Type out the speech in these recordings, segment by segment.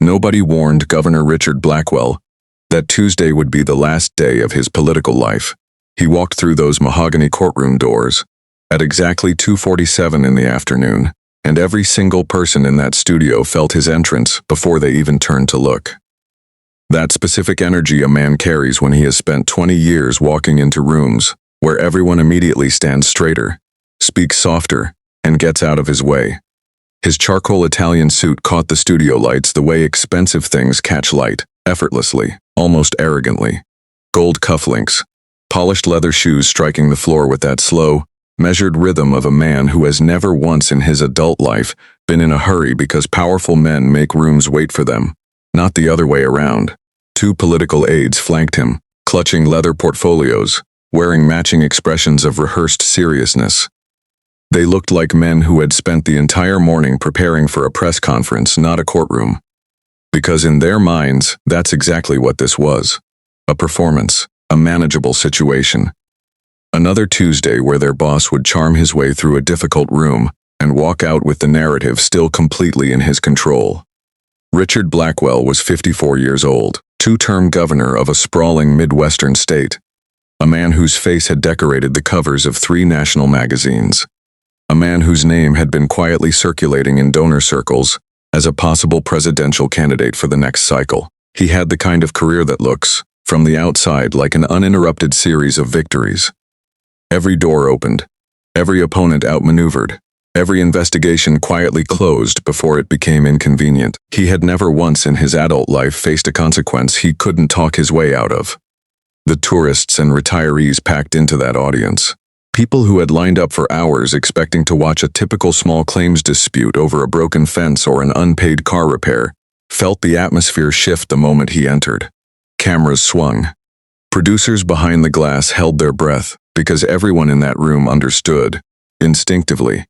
Nobody warned Governor Richard Blackwell that Tuesday would be the last day of his political life. He walked through those mahogany courtroom doors at exactly 2:47 in the afternoon, and every single person in that studio felt his entrance before they even turned to look. That specific energy a man carries when he has spent 20 years walking into rooms where everyone immediately stands straighter, speaks softer, and gets out of his way. His charcoal Italian suit caught the studio lights the way expensive things catch light, effortlessly, almost arrogantly. Gold cufflinks, polished leather shoes striking the floor with that slow, measured rhythm of a man who has never once in his adult life been in a hurry because powerful men make rooms wait for them, not the other way around. Two political aides flanked him, clutching leather portfolios, wearing matching expressions of rehearsed seriousness. They looked like men who had spent the entire morning preparing for a press conference, not a courtroom. Because in their minds, that's exactly what this was. A performance, a manageable situation. Another Tuesday where their boss would charm his way through a difficult room and walk out with the narrative still completely in his control. Richard Blackwell was 54 years old, two-term governor of a sprawling Midwestern state. A man whose face had decorated the covers of 3 national magazines. A man whose name had been quietly circulating in donor circles as a possible presidential candidate for the next cycle. He had the kind of career that looks, from the outside, like an uninterrupted series of victories. Every door opened, every opponent outmaneuvered, every investigation quietly closed before it became inconvenient. He had never once in his adult life faced a consequence he couldn't talk his way out of. The tourists and retirees packed into that audience. People who had lined up for hours expecting to watch a typical small claims dispute over a broken fence or an unpaid car repair, felt the atmosphere shift the moment he entered. Cameras swung. Producers behind the glass held their breath because everyone in that room understood, instinctively.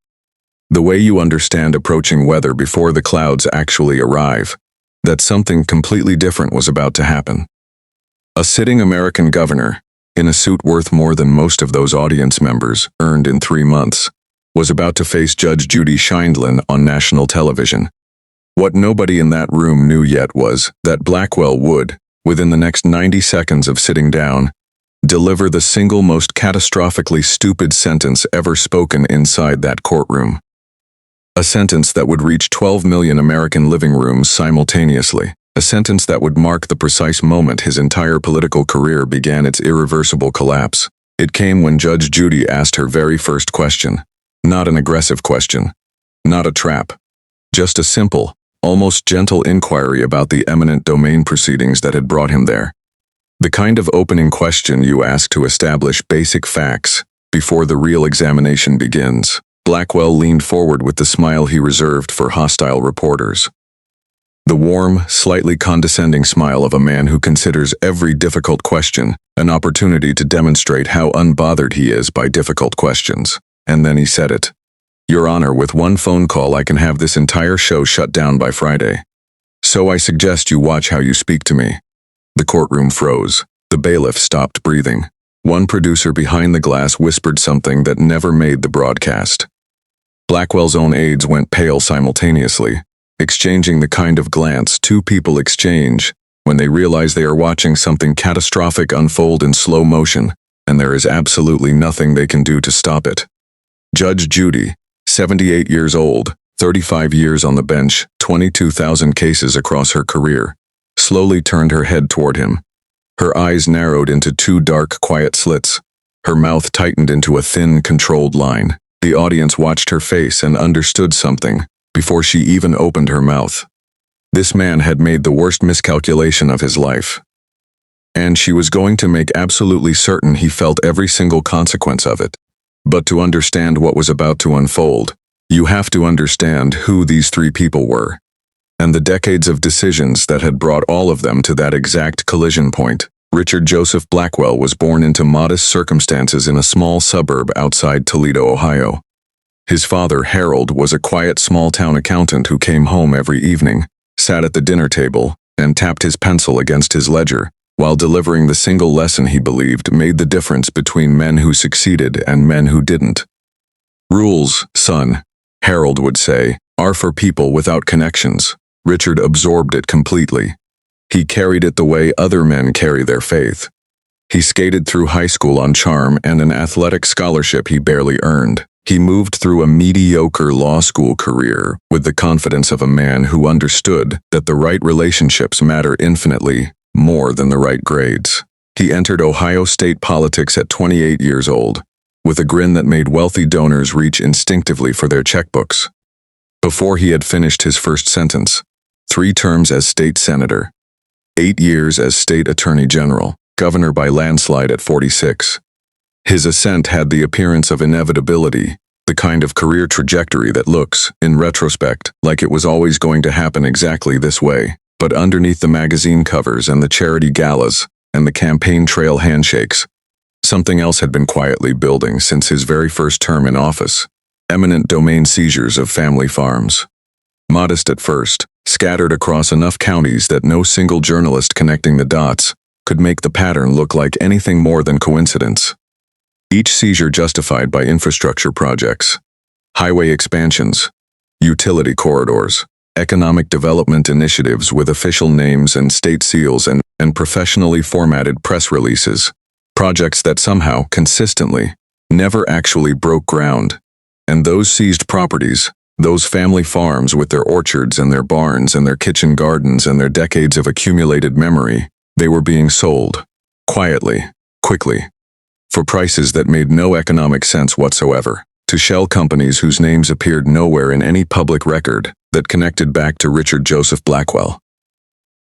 The way you understand approaching weather before the clouds actually arrive, that something completely different was about to happen. A sitting American governor, in a suit worth more than most of those audience members earned in 3 months, was about to face Judge Judy on national television. What nobody in that room knew yet was that Blackwell would, within the next 90 seconds of sitting down, deliver the single most catastrophically stupid sentence ever spoken inside that courtroom. A sentence that would reach 12 million American living rooms simultaneously. A sentence that would mark the precise moment his entire political career began its irreversible collapse. It came when Judge Judy asked her very first question. Not an aggressive question. Not a trap. Just a simple, almost gentle inquiry about the eminent domain proceedings that had brought him there. The kind of opening question you ask to establish basic facts before the real examination begins. Blackwell leaned forward with the smile he reserved for hostile reporters. The warm, slightly condescending smile of a man who considers every difficult question an opportunity to demonstrate how unbothered he is by difficult questions. And then he said it. Your Honor, with one phone call I can have this entire show shut down by Friday. So I suggest you watch how you speak to me. The courtroom froze. The bailiff stopped breathing. One producer behind the glass whispered something that never made the broadcast. Blackwell's own aides went pale simultaneously, exchanging the kind of glance 2 people exchange when they realize they are watching something catastrophic unfold in slow motion, and there is absolutely nothing they can do to stop it. Judge Judy, 78 years old, 35 years on the bench, 22,000 cases across her career, slowly turned her head toward him. Her eyes narrowed into 2 dark, quiet slits. Her mouth tightened into a thin, controlled line. The audience watched her face and understood something before she even opened her mouth. This man had made the worst miscalculation of his life. And she was going to make absolutely certain he felt every single consequence of it. But to understand what was about to unfold, you have to understand who these 3 people were, and the decades of decisions that had brought all of them to that exact collision point. Richard Joseph Blackwell was born into modest circumstances in a small suburb outside Toledo, Ohio. His father, Harold, was a quiet small-town accountant who came home every evening, sat at the dinner table, and tapped his pencil against his ledger, while delivering the single lesson he believed made the difference between men who succeeded and men who didn't. Rules, son, Harold would say, are for people without connections. Richard absorbed it completely. He carried it the way other men carry their faith. He skated through high school on charm and an athletic scholarship he barely earned. He moved through a mediocre law school career with the confidence of a man who understood that the right relationships matter infinitely more than the right grades. He entered Ohio state politics at 28 years old, with a grin that made wealthy donors reach instinctively for their checkbooks. Before he had finished his first sentence, 3 terms as state senator, 8 years as state attorney general, governor by landslide at 46. His ascent had the appearance of inevitability, the kind of career trajectory that looks, in retrospect, like it was always going to happen exactly this way. But underneath the magazine covers and the charity galas and the campaign trail handshakes, something else had been quietly building since his very first term in office: eminent domain seizures of family farms. Modest at first, scattered across enough counties that no single journalist connecting the dots could make the pattern look like anything more than coincidence. Each seizure justified by infrastructure projects, highway expansions, utility corridors, economic development initiatives with official names and state seals and professionally formatted press releases, projects that somehow, consistently, never actually broke ground. And those seized properties, those family farms with their orchards and their barns and their kitchen gardens and their decades of accumulated memory, they were being sold, quietly, quickly, for prices that made no economic sense whatsoever, to shell companies whose names appeared nowhere in any public record that connected back to Richard Joseph Blackwell.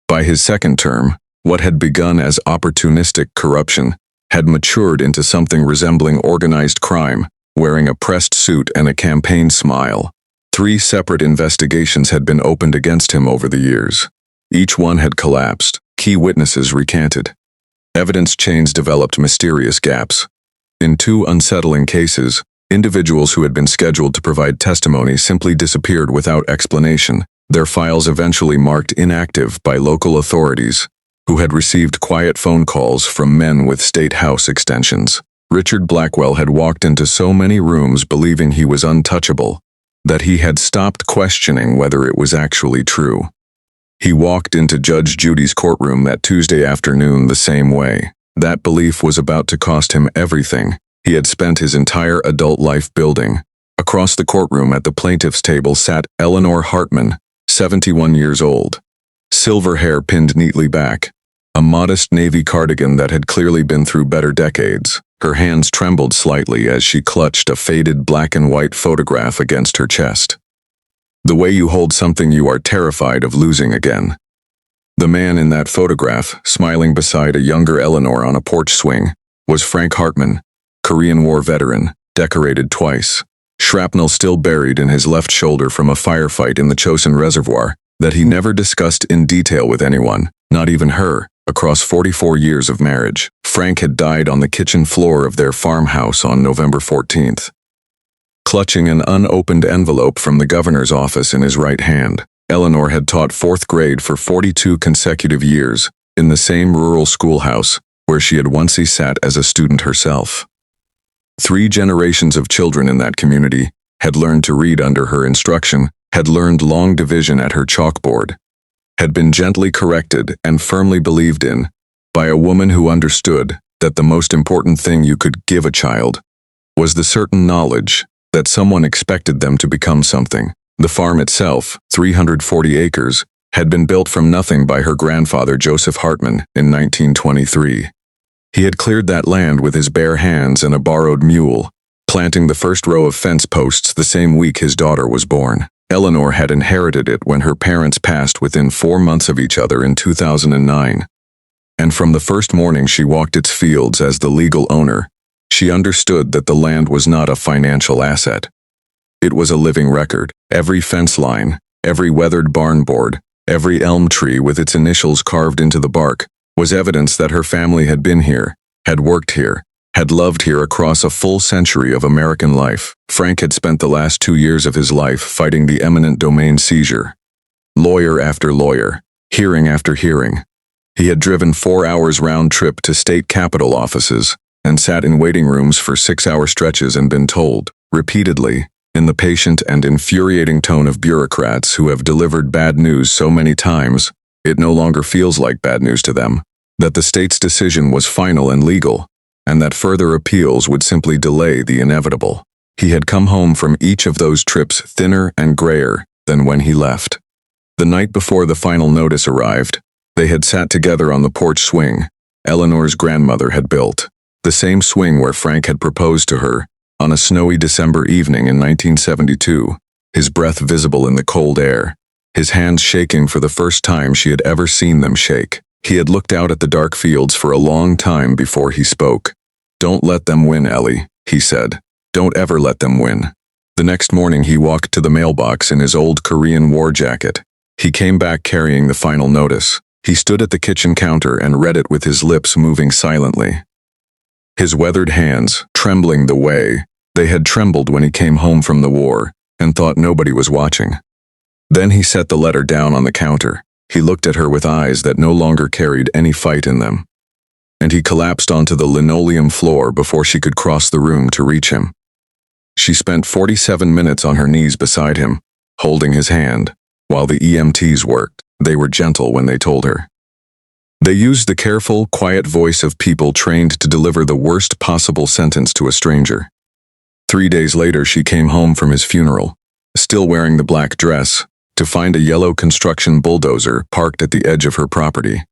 By his second term, what had begun as opportunistic corruption had matured into something resembling organized crime, wearing a pressed suit and a campaign smile. 3 separate investigations had been opened against him over the years. Each one had collapsed, key witnesses recanted. Evidence chains developed mysterious gaps. In 2 unsettling cases, individuals who had been scheduled to provide testimony simply disappeared without explanation, their files eventually marked inactive by local authorities, who had received quiet phone calls from men with state house extensions. Richard Blackwell had walked into so many rooms believing he was untouchable that he had stopped questioning whether it was actually true. He walked into Judge Judy's courtroom that Tuesday afternoon the same way. That belief was about to cost him everything he had spent his entire adult life building. Across the courtroom at the plaintiff's table sat Eleanor Hartman, 71 years old. Silver hair pinned neatly back, a modest navy cardigan that had clearly been through better decades. Her hands trembled slightly as she clutched a faded black and white photograph against her chest. The way you hold something you are terrified of losing again. The man in that photograph, smiling beside a younger Eleanor on a porch swing, was Frank Hartman, Korean War veteran, decorated twice. Shrapnel still buried in his left shoulder from a firefight in the Chosin Reservoir that he never discussed in detail with anyone, not even her, across 44 years of marriage. Frank had died on the kitchen floor of their farmhouse on November 14th. Clutching an unopened envelope from the governor's office in his right hand, Eleanor had taught 4th grade for 42 consecutive years in the same rural schoolhouse where she had once sat as a student herself. 3 generations of children in that community had learned to read under her instruction, had learned long division at her chalkboard, had been gently corrected and firmly believed in by a woman who understood that the most important thing you could give a child was the certain knowledge that someone expected them to become something. The farm itself, 340 acres, had been built from nothing by her grandfather Joseph Hartman in 1923. He had cleared that land with his bare hands and a borrowed mule, planting the first row of fence posts the same week his daughter was born. Eleanor had inherited it when her parents passed within 4 months of each other in 2009. And from the first morning she walked its fields as the legal owner, she understood that the land was not a financial asset. It was a living record. Every fence line, every weathered barn board, every elm tree with its initials carved into the bark was evidence that her family had been here, had worked here, had loved here across a full century of American life. Frank had spent the last 2 years of his life fighting the eminent domain seizure. Lawyer after lawyer, hearing after hearing. He had driven 4 hours round trip to state capitol offices and sat in waiting rooms for 6-hour stretches and been told, repeatedly, in the patient and infuriating tone of bureaucrats who have delivered bad news so many times, it no longer feels like bad news to them, that the state's decision was final and legal, and that further appeals would simply delay the inevitable. He had come home from each of those trips thinner and grayer than when he left. The night before the final notice arrived, they had sat together on the porch swing Eleanor's grandmother had built, the same swing where Frank had proposed to her on a snowy December evening in 1972, his breath visible in the cold air, his hands shaking for the first time she had ever seen them shake. He had looked out at the dark fields for a long time before he spoke. "Don't let them win, Ellie," he said. "Don't ever let them win." The next morning he walked to the mailbox in his old Korean War jacket. He came back carrying the final notice. He stood at the kitchen counter and read it with his lips moving silently. His weathered hands, trembling the way they had trembled when he came home from the war and thought nobody was watching. Then he set the letter down on the counter. He looked at her with eyes that no longer carried any fight in them. And he collapsed onto the linoleum floor before she could cross the room to reach him. She spent 47 minutes on her knees beside him, holding his hand, while the EMTs worked. They were gentle when they told her. They used the careful, quiet voice of people trained to deliver the worst possible sentence to a stranger. 3 days later she came home from his funeral, still wearing the black dress, to find a yellow construction bulldozer parked at the edge of her property.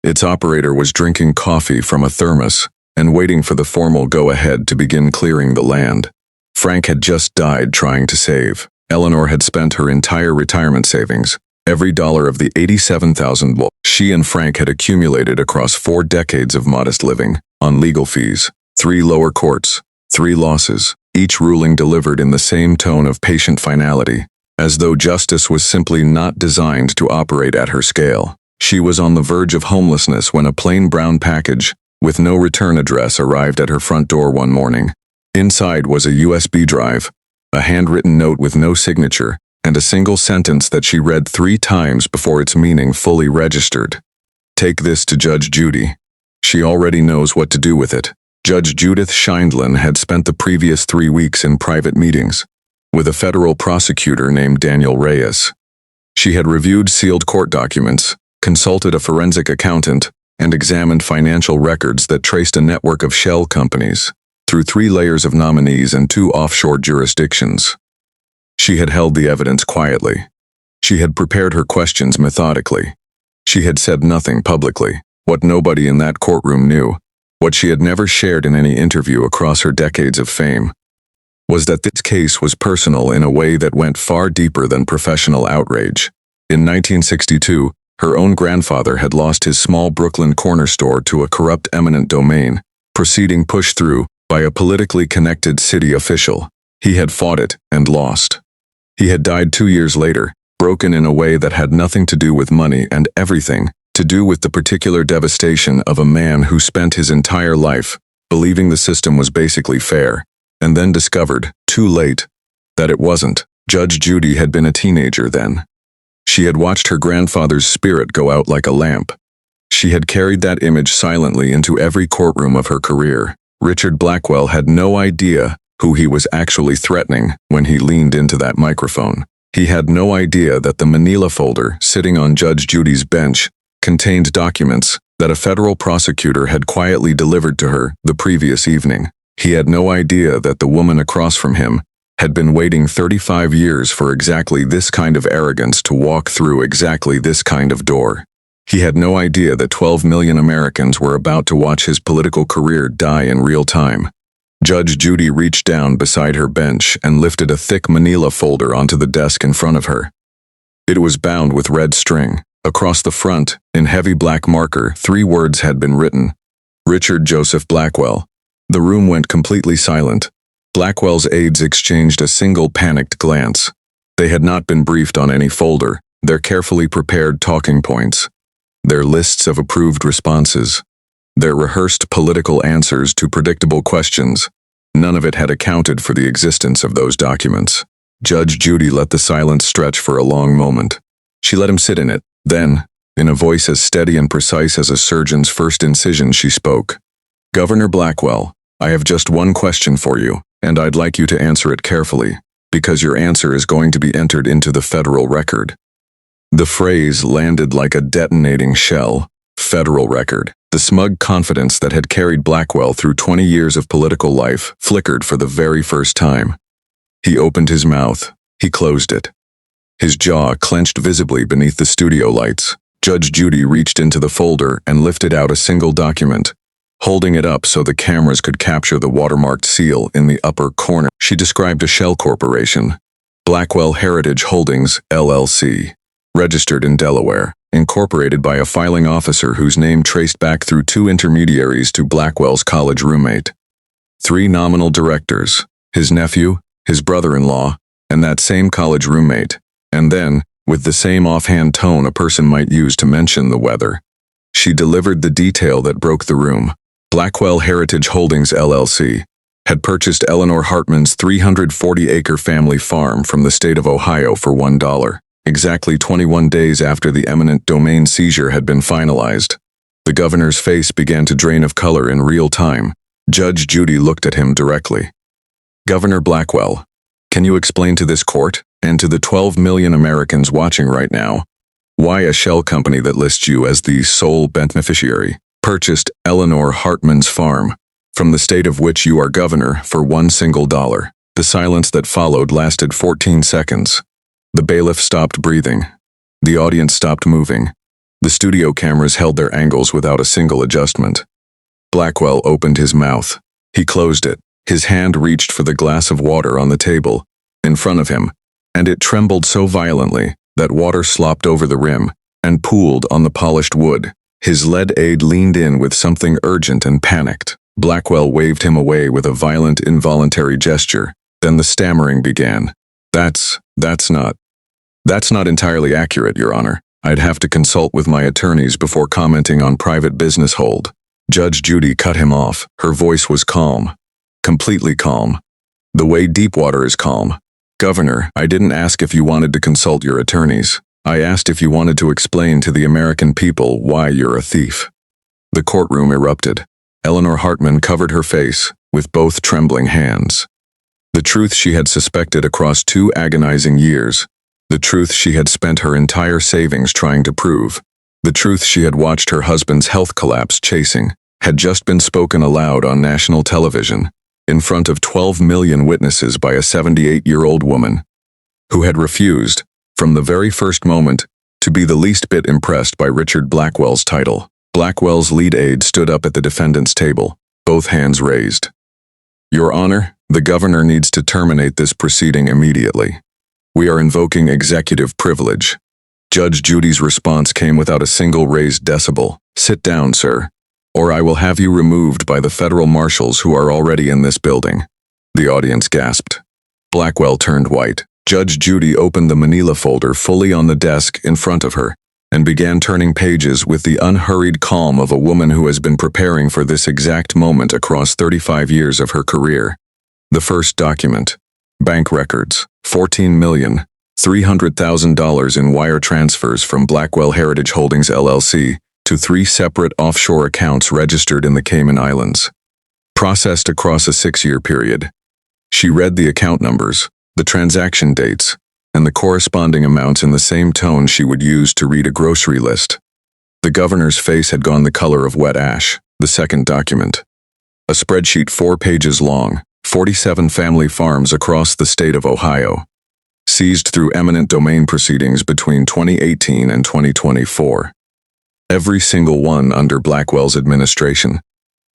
Its operator was drinking coffee from a thermos and waiting for the formal go-ahead to begin clearing the land. Frank had just died trying to save. Eleanor had spent her entire retirement savings, every dollar of the $87,000 she and Frank had accumulated across 4 decades of modest living, on legal fees, 3 lower courts, 3 losses, each ruling delivered in the same tone of patient finality, as though justice was simply not designed to operate at her scale. She was on the verge of homelessness when a plain brown package, with no return address, arrived at her front door one morning. Inside was a USB drive, a handwritten note with no signature, and a single sentence that she read 3 times before its meaning fully registered. "Take this to Judge Judy. She already knows what to do with it." Judge Judith Scheindlin had spent the previous 3 weeks in private meetings with a federal prosecutor named Daniel Reyes. She had reviewed sealed court documents, consulted a forensic accountant, and examined financial records that traced a network of shell companies through 3 layers of nominees and 2 offshore jurisdictions. She had held the evidence quietly. She had prepared her questions methodically. She had said nothing publicly. What nobody in that courtroom knew, what she had never shared in any interview across her decades of fame, was that this case was personal in a way that went far deeper than professional outrage. In 1962, her own grandfather had lost his small Brooklyn corner store to a corrupt eminent domain, proceeding pushed through by a politically connected city official. He had fought it and lost. He had died 2 years later, broken in a way that had nothing to do with money and everything to do with the particular devastation of a man who spent his entire life believing the system was basically fair, and then discovered, too late, that it wasn't. Judge Judy had been a teenager then. She had watched her grandfather's spirit go out like a lamp. She had carried that image silently into every courtroom of her career. Richard Blackwell had no idea who he was actually threatening when he leaned into that microphone. He had no idea that the manila folder sitting on Judge Judy's bench contained documents that a federal prosecutor had quietly delivered to her the previous evening. He had no idea that the woman across from him had been waiting 35 years for exactly this kind of arrogance to walk through exactly this kind of door. He had no idea that 12 million Americans were about to watch his political career die in real time. Judge Judy reached down beside her bench and lifted a thick manila folder onto the desk in front of her. It was bound with red string. Across the front, in heavy black marker, 3 words had been written: Richard Joseph Blackwell. The room went completely silent. Blackwell's aides exchanged a single panicked glance. They had not been briefed on any folder, their carefully prepared talking points, their lists of approved responses, their rehearsed political answers to predictable questions. None of it had accounted for the existence of those documents. Judge Judy let the silence stretch for a long moment. She let him sit in it. Then, in a voice as steady and precise as a surgeon's first incision, she spoke. "Governor Blackwell, I have just one question for you, and I'd like you to answer it carefully. because your answer is going to be entered into the federal record." The phrase landed like a detonating shell. Federal record. The smug confidence that had carried Blackwell through 20 years of political life flickered for the very first time. He opened his mouth. He closed it. His jaw clenched visibly beneath the studio lights. Judge Judy reached into the folder and lifted out a single document, holding it up so the cameras could capture the watermarked seal in the upper corner. She described a shell corporation, Blackwell Heritage Holdings, LLC, registered in Delaware, incorporated by a filing officer whose name traced back through 2 intermediaries to Blackwell's college roommate. 3 nominal directors, his nephew, his brother-in-law, and that same college roommate, and then, with the same offhand tone a person might use to mention the weather, she delivered the detail that broke the room. Blackwell Heritage Holdings, LLC, had purchased Eleanor Hartman's 340-acre family farm from the state of Ohio for $1, exactly 21 days after the eminent domain seizure had been finalized. The governor's face began to drain of color in real time. Judge Judy looked at him directly. "Governor Blackwell, can you explain to this court, and to the 12 million Americans watching right now, why a shell company that lists you as the sole beneficiary purchased Eleanor Hartman's farm, from the state of which you are governor, for $1? The silence that followed lasted 14 seconds. The bailiff stopped breathing. The audience stopped moving. The studio cameras held their angles without a single adjustment. Blackwell opened his mouth. He closed it. His hand reached for the glass of water on the table, in front of him, and it trembled so violently that water slopped over the rim and pooled on the polished wood. His lead aide leaned in with something urgent and panicked. Blackwell waved him away with a violent, involuntary gesture. Then the stammering began. That's not entirely accurate, Your Honor. I'd have to consult with my attorneys before commenting on private business hold." Judge Judy cut him off. Her voice was calm. Completely calm. The way Deepwater is calm. "Governor, I didn't ask if you wanted to consult your attorneys. I asked if you wanted to explain to the American people why you're a thief." The courtroom erupted. Eleanor Hartman covered her face with both trembling hands. The truth she had suspected across 2 agonizing years, the truth she had spent her entire savings trying to prove, the truth she had watched her husband's health collapse chasing, had just been spoken aloud on national television, in front of 12 million witnesses by a 78-year-old woman, who had refused, from the very first moment, to be the least bit impressed by Richard Blackwell's title. Blackwell's lead aide stood up at the defendant's table, both hands raised. "Your Honor, the governor needs to terminate this proceeding immediately. We are invoking executive privilege." Judge Judy's response came without a single raised decibel. "Sit down, sir, or I will have you removed by the federal marshals who are already in this building." The audience gasped. Blackwell turned white. Judge Judy opened the manila folder fully on the desk in front of her and began turning pages with the unhurried calm of a woman who has been preparing for this exact moment across 35 years of her career. The first document. Bank records. $14,300,000 in wire transfers from Blackwell Heritage Holdings LLC to 3 separate offshore accounts registered in the Cayman Islands. Processed across a 6-year period. She read the account numbers, the transaction dates, and the corresponding amounts in the same tone she would use to read a grocery list. The governor's face had gone the color of wet ash. The second document. A spreadsheet 4 pages long, 47 family farms across the state of Ohio, seized through eminent domain proceedings between 2018 and 2024. Every single one under Blackwell's administration.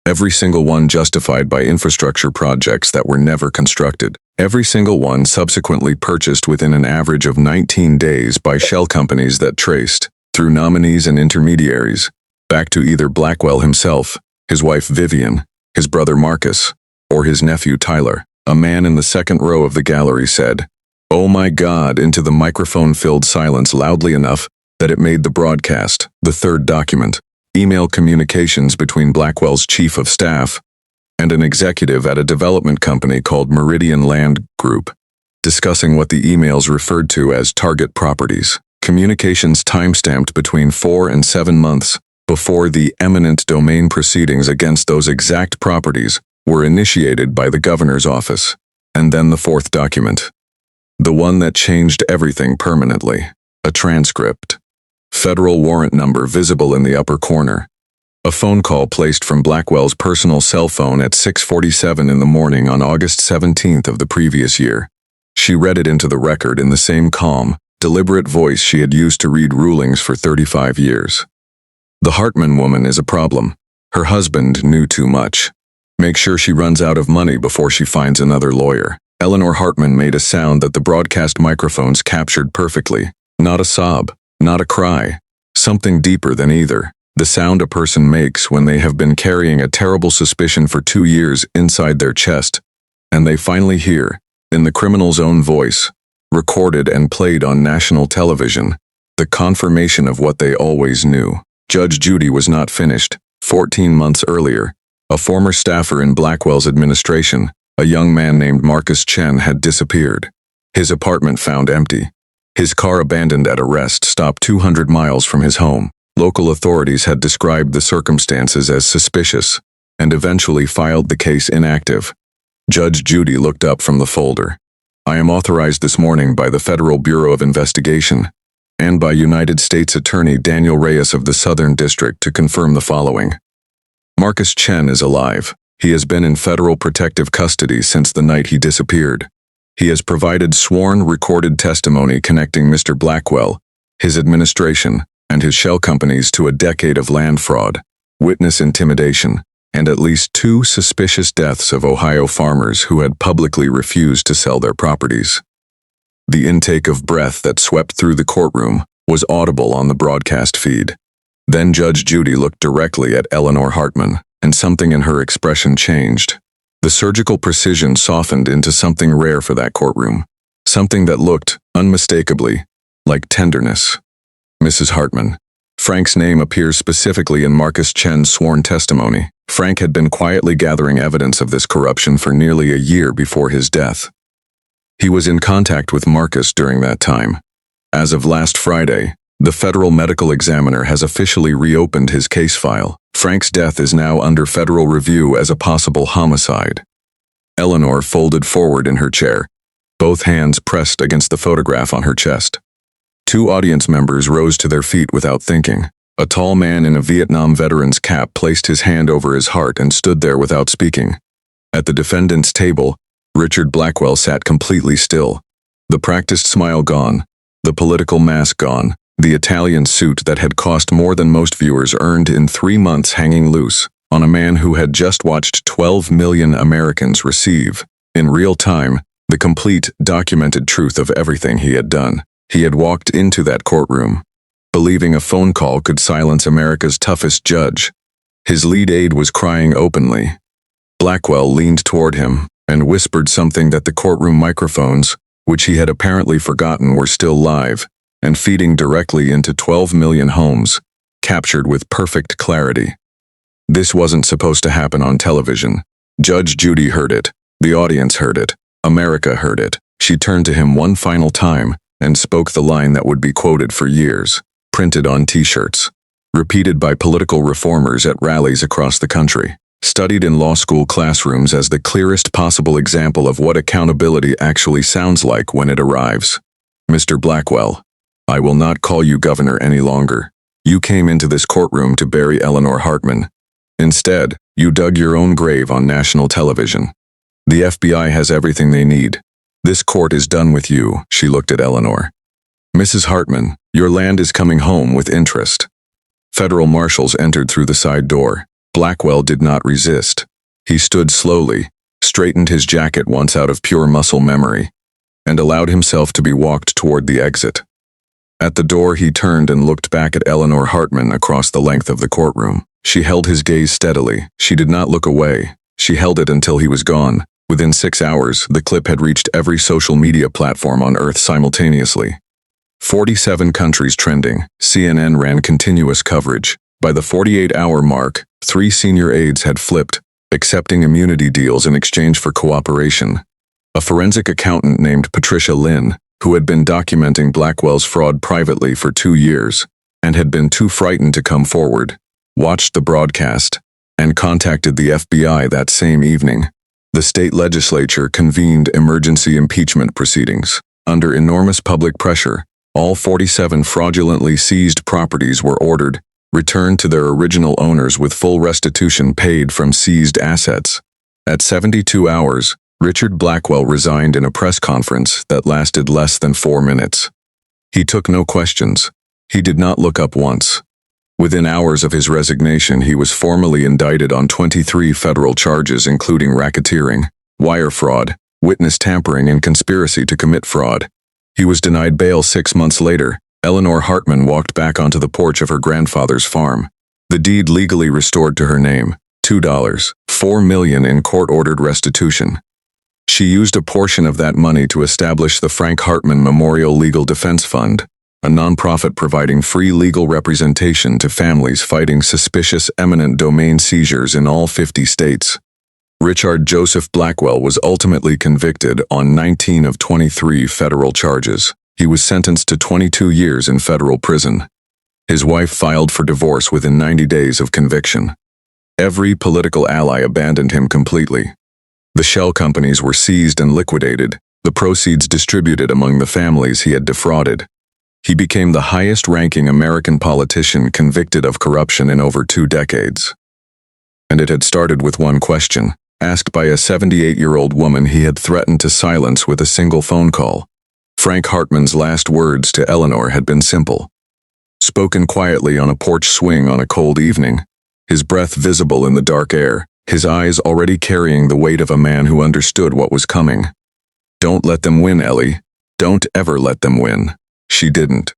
Every single one justified by infrastructure projects that were never constructed. Every single one subsequently purchased within an average of 19 days by shell companies that traced, through nominees and intermediaries, back to either Blackwell himself, his wife Vivian, his brother Marcus, or his nephew Tyler. A man in the second row of the gallery said, "Oh my God," into the microphone-filled silence loudly enough that it made the broadcast. The third document. Email communications between Blackwell's chief of staff and an executive at a development company called Meridian Land Group, discussing what the emails referred to as target properties. Communications timestamped between 4 and 7 months before the eminent domain proceedings against those exact properties were initiated by the governor's office. And then the fourth document. The one that changed everything permanently. A transcript. Federal warrant number visible in the upper corner. A phone call placed from Blackwell's personal cell phone at 6:47 in the morning on August 17th of the previous year. She read it into the record in the same calm, deliberate voice she had used to read rulings for 35 years. The Hartman woman is a problem. Her husband knew too much. Make sure she runs out of money before she finds another lawyer. Eleanor Hartman made a sound that the broadcast microphones captured perfectly. Not a sob, not a cry. Something deeper than either. The sound a person makes when they have been carrying a terrible suspicion for 2 years inside their chest, and they finally hear, in the criminal's own voice, recorded and played on national television, the confirmation of what they always knew. Judge Judy was not finished. 14 months earlier, a former staffer in Blackwell's administration, a young man named Marcus Chen, had disappeared. His apartment found empty. His car abandoned at a rest stop 200 miles from his home. Local authorities had described the circumstances as suspicious and eventually filed the case inactive. Judge Judy looked up from the folder. I am authorized this morning by the Federal Bureau of Investigation and by United States Attorney Daniel Reyes of the Southern District to confirm the following. Marcus Chen is alive. He has been in federal protective custody since the night he disappeared. He has provided sworn recorded testimony connecting Mr. Blackwell, his administration, and his shell companies to a decade of land fraud, witness intimidation, and at least 2 suspicious deaths of Ohio farmers who had publicly refused to sell their properties. The intake of breath that swept through the courtroom was audible on the broadcast feed. Then Judge Judy looked directly at Eleanor Hartman, and something in her expression changed. The surgical precision softened into something rare for that courtroom, something that looked, unmistakably, like tenderness. Mrs. Hartman. Frank's name appears specifically in Marcus Chen's sworn testimony. Frank had been quietly gathering evidence of this corruption for nearly a year before his death. He was in contact with Marcus during that time. As of last Friday, the federal medical examiner has officially reopened his case file. Frank's death is now under federal review as a possible homicide. Eleanor folded forward in her chair, both hands pressed against the photograph on her chest. 2 audience members rose to their feet without thinking. A tall man in a Vietnam veteran's cap placed his hand over his heart and stood there without speaking. At the defendant's table, Richard Blackwell sat completely still. The practiced smile gone, the political mask gone, the Italian suit that had cost more than most viewers earned in 3 months hanging loose on a man who had just watched 12 million Americans receive, in real time, the complete, documented truth of everything he had done. He had walked into that courtroom, believing a phone call could silence America's toughest judge. His lead aide was crying openly. Blackwell leaned toward him and whispered something that the courtroom microphones, which he had apparently forgotten were still live and feeding directly into 12 million homes, captured with perfect clarity. This wasn't supposed to happen on television. Judge Judy heard it. The audience heard it. America heard it. She turned to him one final time and spoke the line that would be quoted for years, printed on T-shirts, repeated by political reformers at rallies across the country, studied in law school classrooms as the clearest possible example of what accountability actually sounds like when it arrives. Mr. Blackwell, I will not call you governor any longer. You came into this courtroom to bury Eleanor Hartman. Instead, you dug your own grave on national television. The FBI has everything they need. This court is done with you, she looked at Eleanor. Mrs. Hartman, your land is coming home with interest. Federal marshals entered through the side door. Blackwell did not resist. He stood slowly, straightened his jacket once out of pure muscle memory, and allowed himself to be walked toward the exit. At the door he turned and looked back at Eleanor Hartman across the length of the courtroom. She held his gaze steadily. She did not look away. She held it until he was gone. Within 6 hours, the clip had reached every social media platform on Earth simultaneously. 47 countries trending. CNN ran continuous coverage. By the 48-hour mark, 3 senior aides had flipped, accepting immunity deals in exchange for cooperation. A forensic accountant named Patricia Lynn, who had been documenting Blackwell's fraud privately for 2 years and had been too frightened to come forward, watched the broadcast and contacted the FBI that same evening. The state legislature convened emergency impeachment proceedings. Under enormous public pressure, all 47 fraudulently seized properties were ordered, returned to their original owners with full restitution paid from seized assets. At 72 hours, Richard Blackwell resigned in a press conference that lasted less than 4 minutes. He took no questions. He did not look up once. Within hours of his resignation, he was formally indicted on 23 federal charges including racketeering, wire fraud, witness tampering, and conspiracy to commit fraud. He was denied bail 6 months later. Eleanor Hartman walked back onto the porch of her grandfather's farm. The deed legally restored to her name, $4 million in court-ordered restitution. She used a portion of that money to establish the Frank Hartman Memorial Legal Defense Fund, a nonprofit providing free legal representation to families fighting suspicious eminent domain seizures in all 50 states. Richard Joseph Blackwell was ultimately convicted on 19 of 23 federal charges. He was sentenced to 22 years in federal prison. His wife filed for divorce within 90 days of conviction. Every political ally abandoned him completely. The shell companies were seized and liquidated, the proceeds distributed among the families he had defrauded. He became the highest-ranking American politician convicted of corruption in over 2 decades. And it had started with one question, asked by a 78-year-old woman he had threatened to silence with a single phone call. Frank Hartman's last words to Eleanor had been simple. Spoken quietly on a porch swing on a cold evening, his breath visible in the dark air, his eyes already carrying the weight of a man who understood what was coming. "Don't let them win, Ellie. Don't ever let them win." She didn't.